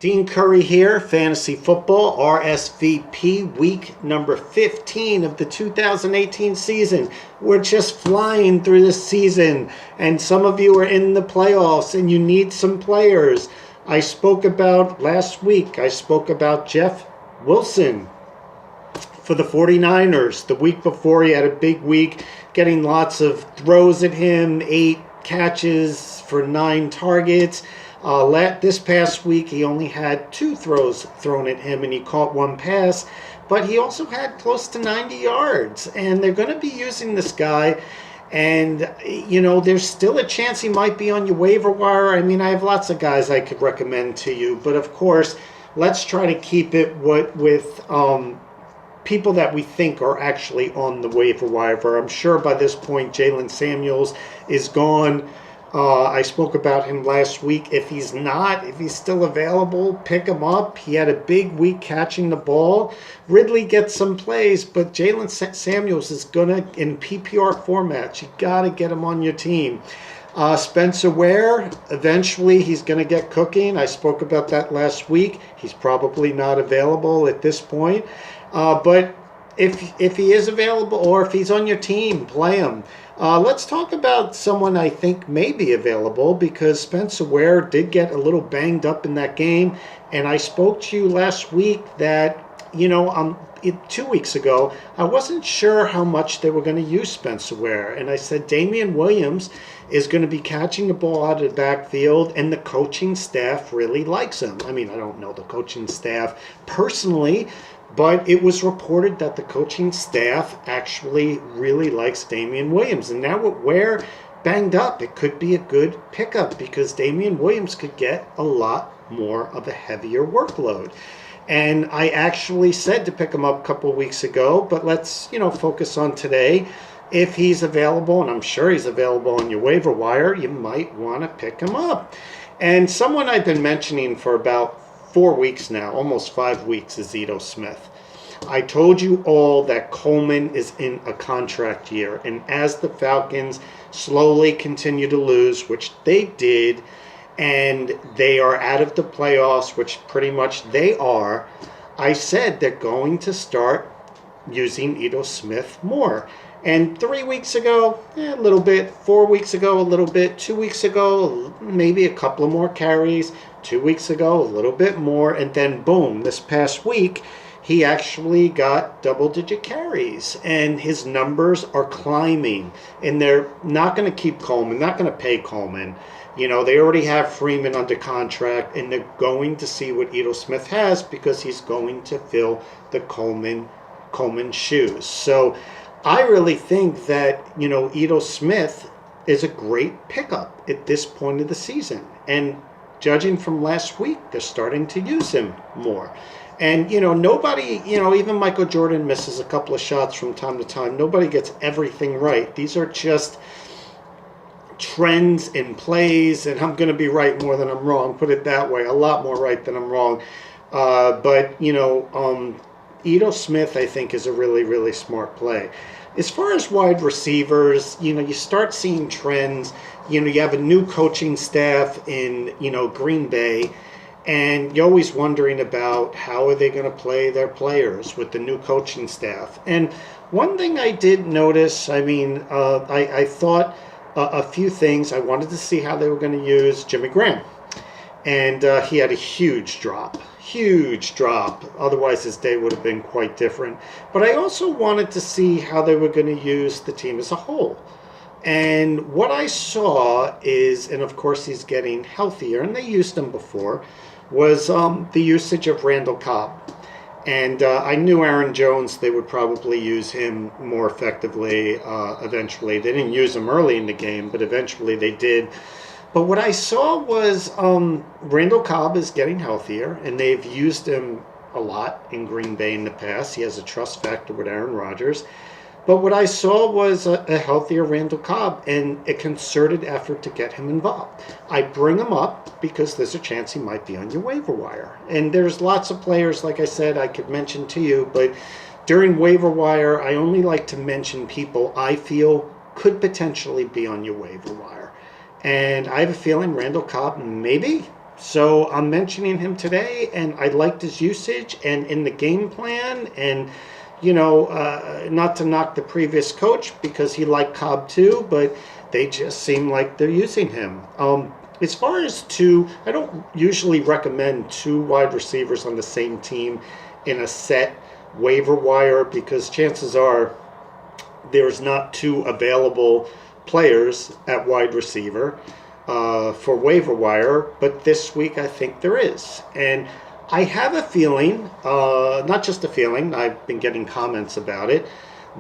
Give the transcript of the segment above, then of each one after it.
Dean Curry here, Fantasy Football, RSVP, week number 15 of the 2018 season. We're just flying through this season, and some of you are in the playoffs, and you need some players. Last week, I spoke about Jeff Wilson for the 49ers. The week before, he had a big week, getting lots of throws at him, 8 catches for 9 targets. This past week, he only had 2 throws thrown at him, and he caught 1 pass. But he also had close to 90 yards, and they're going to be using this guy. And, there's still a chance he might be on your waiver wire. I mean, I have lots of guys I could recommend to you. But, of course, let's try to keep it with people that we think are actually on the waiver wire. I'm sure by this point, Jalen Samuels is gone. I spoke about him last week. If he's still available, pick him up. He had a big week catching the ball. Ridley gets some plays, but Jalen Samuels is going to, in PPR formats, you got to get him on your team. Spencer Ware, eventually he's going to get cooking. I spoke about that last week. He's probably not available at this point. But if he is available or if he's on your team, play him. Let's talk about someone I think may be available, because Spencer Ware did get a little banged up in that game. And I spoke to you last week that, 2 weeks ago, I wasn't sure how much they were going to use Spencer Ware. And I said Damian Williams is going to be catching the ball out of the backfield, and the coaching staff really likes him. I mean, I don't know the coaching staff personally, but it was reported that the coaching staff actually really likes Damian Williams. And now with Ware banged up, it could be a good pickup, because Damian Williams could get a lot more of a heavier workload. And I actually said to pick him up a couple of weeks ago, but let's, focus on today. If he's available, and I'm sure he's available on your waiver wire, you might want to pick him up. And someone I've been mentioning for about 4 weeks now, almost 5 weeks, is Ito Smith. I told you all that Coleman is in a contract year, and as the Falcons slowly continue to lose, which they did, and they are out of the playoffs, which pretty much they are, I said they're going to start using Ito Smith more. And 3 weeks ago, a little bit. 4 weeks ago, a little bit. 2 weeks ago, maybe a couple of more carries. 2 weeks ago, a little bit more. And then, boom, this past week, he actually got double-digit carries. And his numbers are climbing. And they're not going to keep Coleman, not going to pay Coleman. They already have Freeman under contract, and they're going to see what Ito Smith has, because he's going to fill the Coleman shoes. So I really think that, Ito Smith is a great pickup at this point of the season. And judging from last week, they're starting to use him more. And, nobody, even Michael Jordan misses a couple of shots from time to time. Nobody gets everything right. These are just trends in plays, and I'm going to be right more than I'm wrong. Put it that way. A lot more right than I'm wrong. But Ito Smith, I think, is a really, really smart play. As far as wide receivers, you start seeing trends. You have a new coaching staff in, Green Bay, and you're always wondering about how are they going to play their players with the new coaching staff. And one thing I did notice, I thought a few things. I wanted to see how they were going to use Jimmy Graham. And he had a huge drop. Otherwise, his day would have been quite different. But I also wanted to see how they were going to use the team as a whole. And what I saw is, and of course he's getting healthier, and they used him before, was the usage of Randall Cobb. And I knew Aaron Jones, they would probably use him more effectively eventually. They didn't use him early in the game, but eventually they did. But what I saw was Randall Cobb is getting healthier, and they've used him a lot in Green Bay in the past. He has a trust factor with Aaron Rodgers. But what I saw was a healthier Randall Cobb and a concerted effort to get him involved. I bring him up because there's a chance he might be on your waiver wire. And there's lots of players, like I said, I could mention to you, but during waiver wire, I only like to mention people I feel could potentially be on your waiver wire. And I have a feeling Randall Cobb maybe So I'm mentioning him today, and I liked his usage and in the game plan. And, not to knock the previous coach because he liked Cobb too, but they just seem like they're using him. As far as I don't usually recommend two wide receivers on the same team in a set waiver wire because chances are there's not two available players at wide receiver for waiver wire, but this week I think there is. And I have a feeling, not just a feeling, I've been getting comments about it,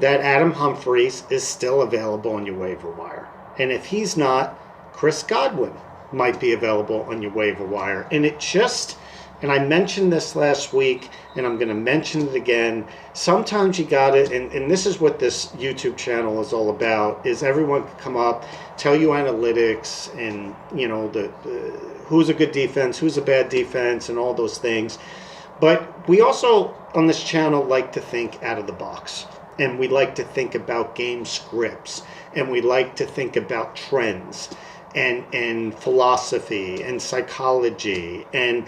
that Adam Humphries is still available on your waiver wire. And if he's not, Chris Godwin might be available on your waiver wire. And I mentioned this last week, and I'm going to mention it again. Sometimes you got it, and this is what this YouTube channel is all about, is everyone can come up, tell you analytics, and, who's a good defense, who's a bad defense, and all those things. But we also, on this channel, like to think out of the box. And we like to think about game scripts, and we like to think about trends. And philosophy and psychology and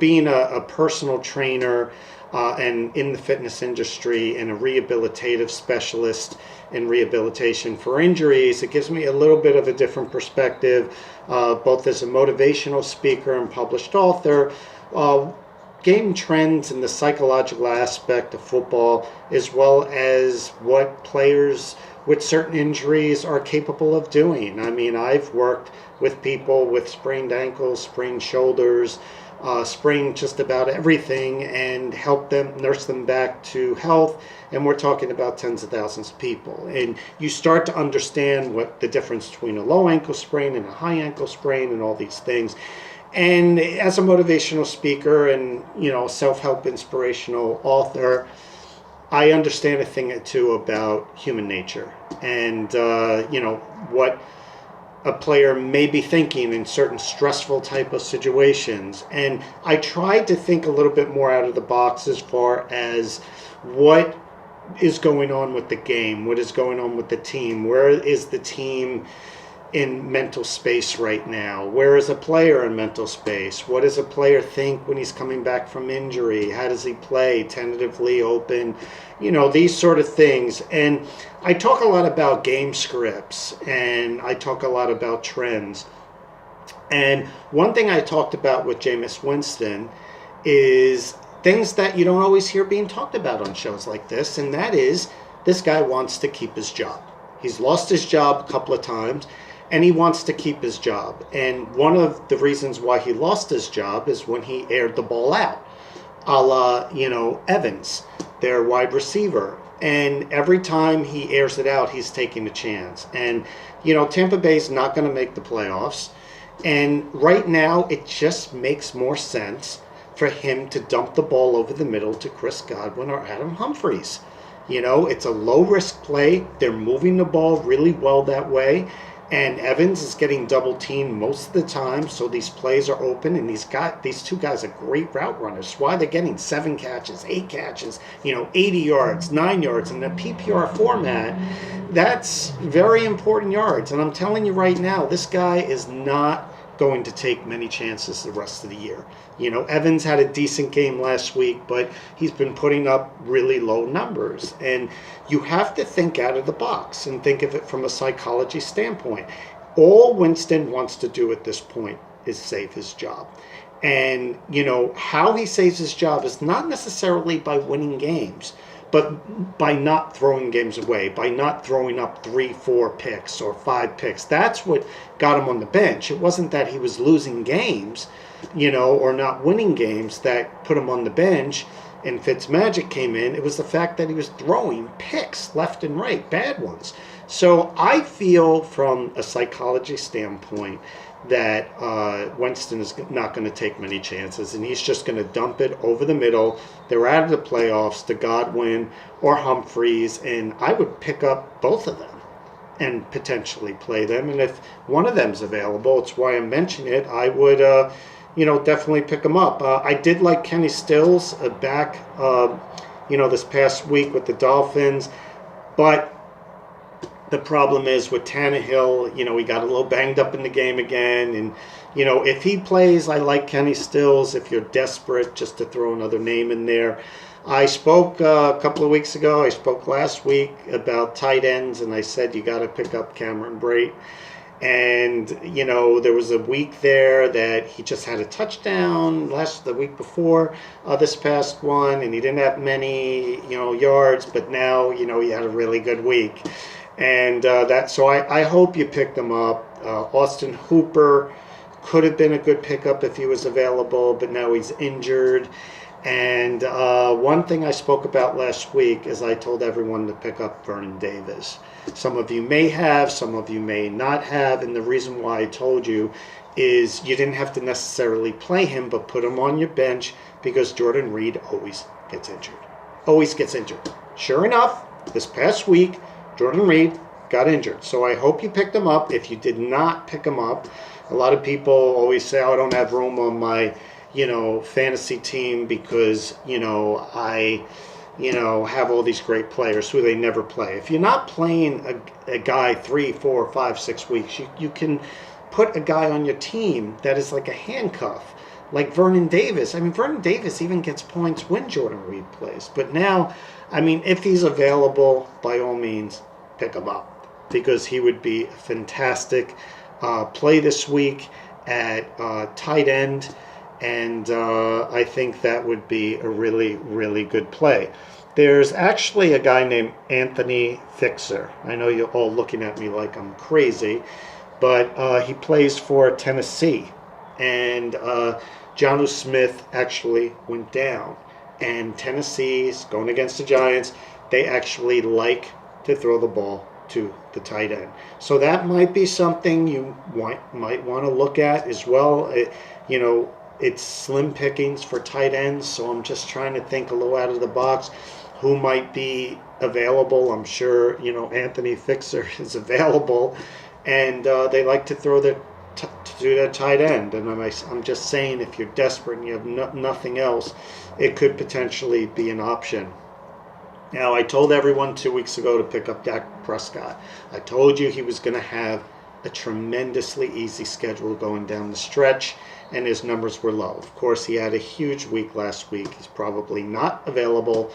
being a personal trainer and in the fitness industry and a rehabilitative specialist in rehabilitation for injuries, it gives me a little bit of a different perspective, both as a motivational speaker and published author. Game trends and the psychological aspect of football, as well as what players with certain injuries are capable of doing. I mean, I've worked with people with sprained ankles, sprained shoulders, sprained just about everything, and helped them, nurse them back to health. And we're talking about tens of thousands of people. And you start to understand what the difference between a low ankle sprain and a high ankle sprain and all these things. And as a motivational speaker and, self-help inspirational author, I understand a thing or two about human nature and, what a player may be thinking in certain stressful type of situations. And I tried to think a little bit more out of the box as far as what is going on with the game, what is going on with the team, where is the team in mental space right now? Where is a player in mental space? What does a player think when he's coming back from injury? How does he play? Tentatively open? These sort of things. And I talk a lot about game scripts and I talk a lot about trends. And one thing I talked about with Jameis Winston is things that you don't always hear being talked about on shows like this, and that is this guy wants to keep his job. He's lost his job a couple of times, and he wants to keep his job. And one of the reasons why he lost his job is when he aired the ball out, a la, Evans, their wide receiver. And every time he airs it out, he's taking a chance. And, Tampa Bay's not going to make the playoffs. And right now, it just makes more sense for him to dump the ball over the middle to Chris Godwin or Adam Humphries. It's a low-risk play. They're moving the ball really well that way. And Evans is getting double teamed most of the time, so these plays are open. And these two guys are great route runners. Why they're getting 7 catches, 8 catches, 80 yards, 9 yards in the PPR format. That's very important yards. And I'm telling you right now, this guy is not going to take many chances the rest of the year. Evans had a decent game last week, but he's been putting up really low numbers. And you have to think out of the box and think of it from a psychology standpoint. All Winston wants to do at this point is save his job. And, how he saves his job is not necessarily by winning games, but by not throwing games away, by not throwing up 3, 4 picks or 5 picks. That's what got him on the bench. It wasn't that he was losing games, or not winning games that put him on the bench and Fitzmagic came in. It was the fact that he was throwing picks left and right, bad ones. So I feel from a psychology standpoint that Winston is not going to take many chances, and he's just going to dump it over the middle. They're out of the playoffs to Godwin or Humphries, and I would pick up both of them and potentially play them. And if one of them's available, it's why I mention it, I would definitely pick them up. I did like Kenny Stills back this past week with the Dolphins, but The problem is with Tannehill, he got a little banged up in the game again. And, if he plays, I like Kenny Stills. If you're desperate, just to throw another name in there. I spoke a couple of weeks ago. I spoke last week about tight ends, and I said you got to pick up Cameron Brate. And, there was a week there that he just had a touchdown the week before this past one, and he didn't have many, yards, but now, he had a really good week. And so I hope you picked him up. Austin Hooper could have been a good pickup if he was available, but now he's injured. And one thing I spoke about last week is I told everyone to pick up Vernon Davis. Some of you may have, some of you may not have, and the reason why I told you is you didn't have to necessarily play him, but put him on your bench because Jordan Reed always gets injured. Always gets injured. Sure enough, this past week, Jordan Reed got injured. So I hope you picked him up. If you did not pick him up, a lot of people always say, I don't have room on my fantasy team because, I, have all these great players who they never play. If you're not playing a guy 3, 4, 5, 6 weeks, you can put a guy on your team that is like a handcuff, like Vernon Davis. Vernon Davis even gets points when Jordan Reed plays. But now, if he's available, by all means, pick him up because he would be a fantastic play this week at tight end. And I think that would be a really, really good play. There's actually a guy named Anthony Fixer. I know you're all looking at me like I'm crazy, but he plays for Tennessee. And Jonnu Smith actually went down. And Tennessee's going against the Giants. They actually like to throw the ball to the tight end. So that might be something you might want to look at as well. It's slim pickings for tight ends, so I'm just trying to think a little out of the box. Who might be available? I'm sure, Anthony Fixer is available, and they like to throw to that tight end. And I'm just saying, if you're desperate and you have nothing else, it could potentially be an option. Now, I told everyone 2 weeks ago to pick up Dak Prescott. I told you he was going to have a tremendously easy schedule going down the stretch, and his numbers were low. Of course, he had a huge week last week. He's probably not available,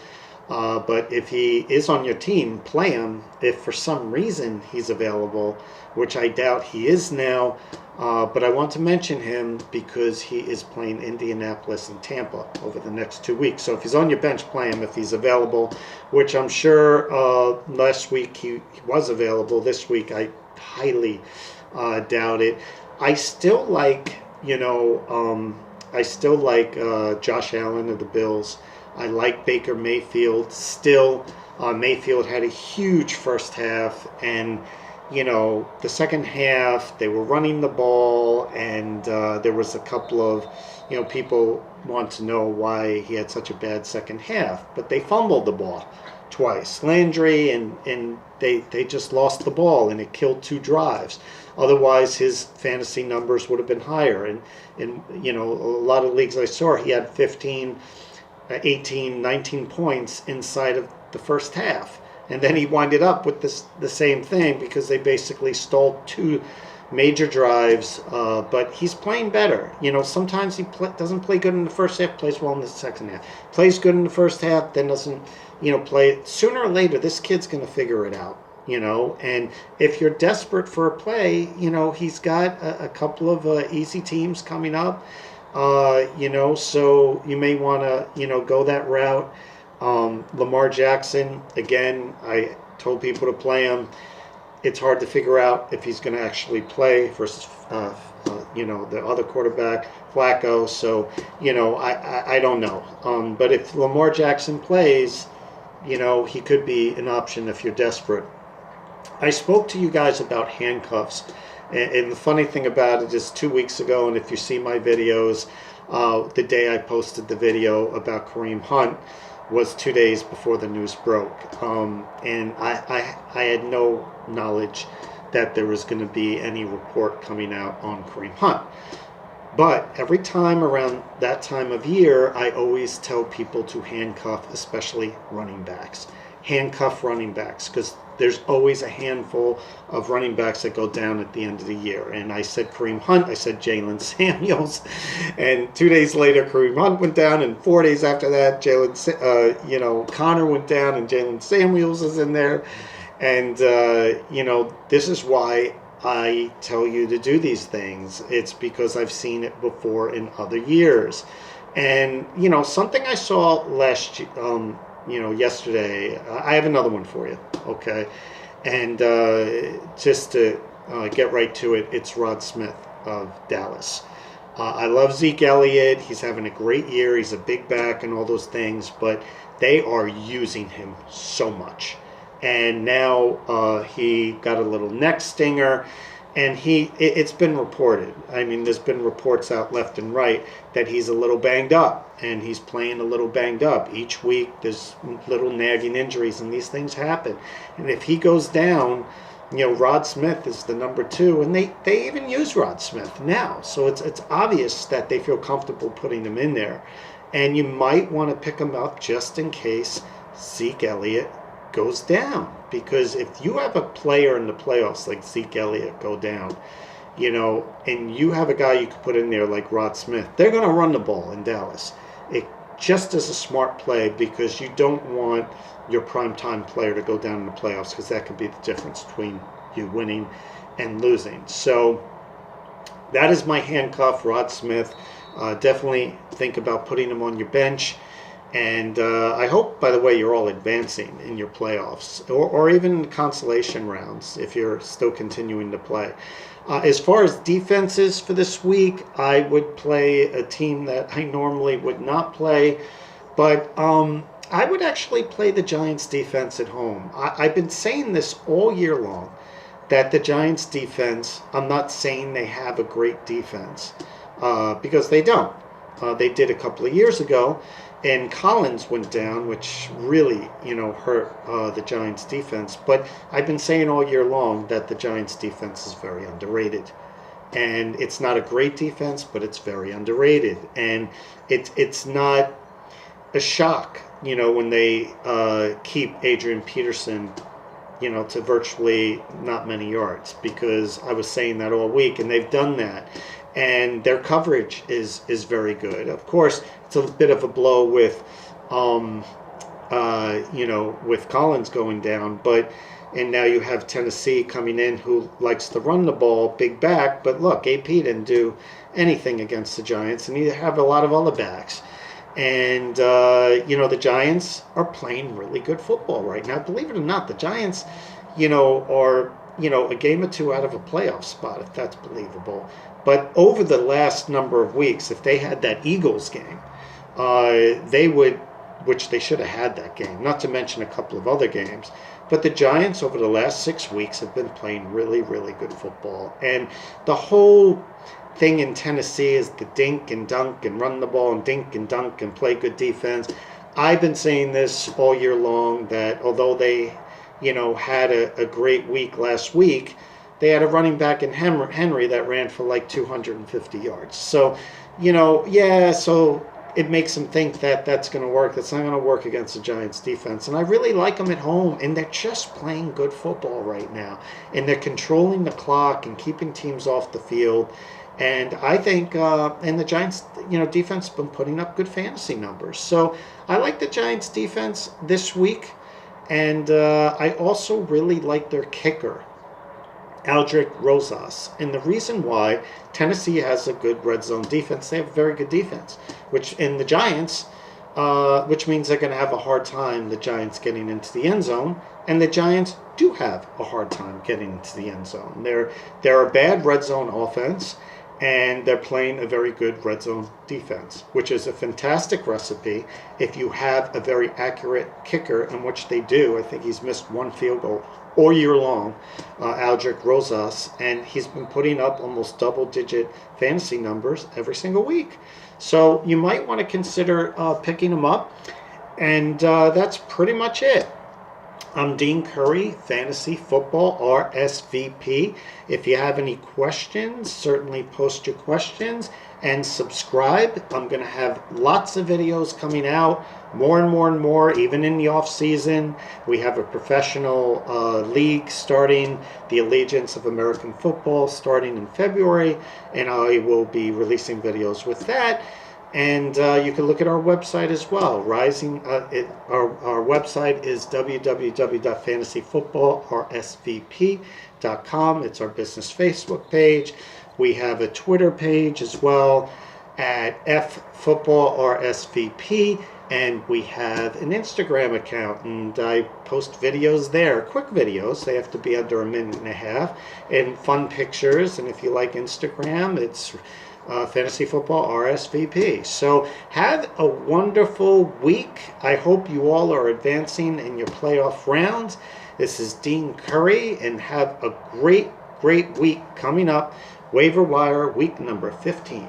but if he is on your team, play him. If for some reason he's available, which I doubt he is now, but I want to mention him because he is playing Indianapolis and Tampa over the next 2 weeks. So if he's on your bench, play him if he's available, which I'm sure last week he was available. This week I highly doubt it. I still like Josh Allen of the Bills. I like Baker Mayfield still. Mayfield had a huge first half, and the second half they were running the ball, and there was a couple of people want to know why he had such a bad second half, but they fumbled the ball twice. Landry and they just lost the ball, and it killed 2 drives. Otherwise, his fantasy numbers would have been higher. And a lot of leagues I saw, he had 15, 18, 19 points inside of the first half. And then he winded up with the same thing because they basically stalled 2 major drives. But he's playing better. Sometimes he doesn't play good in the first half, plays well in the second half. Plays good in the first half, then doesn't, play. Sooner or later, this kid's going to figure it out. And if you're desperate for a play, he's got a couple of easy teams coming up, so you may want to, go that route. Lamar Jackson, again, I told people to play him. It's hard to figure out if he's going to actually play versus, the other quarterback, Flacco. So, I don't know. But if Lamar Jackson plays, he could be an option if you're desperate. I spoke to you guys about handcuffs, and the funny thing about it is 2 weeks ago, and if you see my videos, the day I posted the video about Kareem Hunt was 2 days before the news broke, and I had no knowledge that there was going to be any report coming out on Kareem Hunt. But every time around that time of year, I always tell people to handcuff, especially running backs. Handcuff running backs, because there's always a handful of running backs that go down at the end of the year. And I said Kareem Hunt, I said Jalen Samuels, and 2 days later Kareem Hunt went down, and 4 days after that Connor went down, and Jalen Samuels is in there. And this is why I tell you to do these things. It's because I've seen it before in other years. And something I saw yesterday, I have another one for you, okay? And just to get right to it, it's Rod Smith of Dallas. I love Zeke Elliott. He's having a great year. He's a big back and all those things, but they are using him so much. And now he got a little neck stinger. And it's been reported. I mean, there's been reports out left and right that he's a little banged up, and he's playing a little banged up. Each week, there's little nagging injuries, and these things happen. And if he goes down, Rod Smith is the number 2, and they even use Rod Smith now. So it's obvious that they feel comfortable putting him in there. And you might want to pick him up just in case Zeke Elliott goes down, because if you have a player in the playoffs like Zeke Elliott go down, and you have a guy you could put in there like Rod Smith, they're going to run the ball in Dallas. It just is a smart play, because you don't want your primetime player to go down in the playoffs, because that could be the difference between you winning and losing. So that is my handcuff, Rod Smith. Definitely think about putting him on your bench. And I hope, by the way, you're all advancing in your playoffs, or even consolation rounds if you're still continuing to play. As far as defenses for this week, I would play a team that I normally would not play, but I would actually play the Giants defense at home. I've been saying this all year long, that the Giants defense, I'm not saying they have a great defense, because they don't. They did a couple of years ago, and Collins went down, which really, hurt the Giants' defense. But I've been saying all year long that the Giants' defense is very underrated. And it's not a great defense, but it's very underrated. And it's not a shock, when they keep Adrian Peterson, to virtually not many yards, because I was saying that all week, and they've done that. And their coverage is very good. Of course, it's a bit of a blow with, with Collins going down. And now you have Tennessee coming in, who likes to run the ball, big back. But look, AP didn't do anything against the Giants, and you have a lot of other backs. And, the Giants are playing really good football right now. Believe it or not, the Giants, are, a game or two out of a playoff spot, if that's believable. But over the last number of weeks, if they had that Eagles game, they would, which they should have had that game, not to mention a couple of other games. But the Giants over the last 6 weeks have been playing really, really good football. And the whole thing in Tennessee is the dink and dunk and run the ball and dink and dunk and play good defense. I've been saying this all year long, that although they, had a great week last week, they had a running back in Henry that ran for like 250 yards. So, so it makes them think that that's going to work. That's not going to work against the Giants defense. And I really like them at home, and they're just playing good football right now. And they're controlling the clock and keeping teams off the field. And I think, and the Giants, defense has been putting up good fantasy numbers. So I like the Giants defense this week. And I also really like their kicker, Aldrick Rosas. And the reason why, Tennessee has a good red zone defense. They have a very good defense, which in the Giants, which means they're going to have a hard time, the Giants, getting into the end zone. And the Giants do have a hard time getting into the end zone. They're a bad red zone offense, and they're playing a very good red zone defense, which is a fantastic recipe if you have a very accurate kicker, in which they do. I think he's missed one field goal all year long, Aldrick Rosas, and he's been putting up almost double-digit fantasy numbers every single week. So you might want to consider picking him up, and that's pretty much it. I'm Dean Curry, Fantasy Football RSVP. If you have any questions, certainly post your questions and subscribe. I'm going to have lots of videos coming out, more and more and more, even in the off season. We have a professional league starting, the Allegiance of American Football, starting in February, and I will be releasing videos with that. And you can look at our website as well. Our website is www.fantasyfootballrsvp.com. It's our business Facebook page. We have a Twitter page as well at ffootballrsvp, and we have an Instagram account, and I post videos there, quick videos. They have to be under a minute and a half, and fun pictures. And if you like Instagram, it's Fantasy Football RSVP. So have a wonderful week. I hope you all are advancing in your playoff rounds. This is Dean Curry, and have a great week coming up. Waiver Wire week number 15.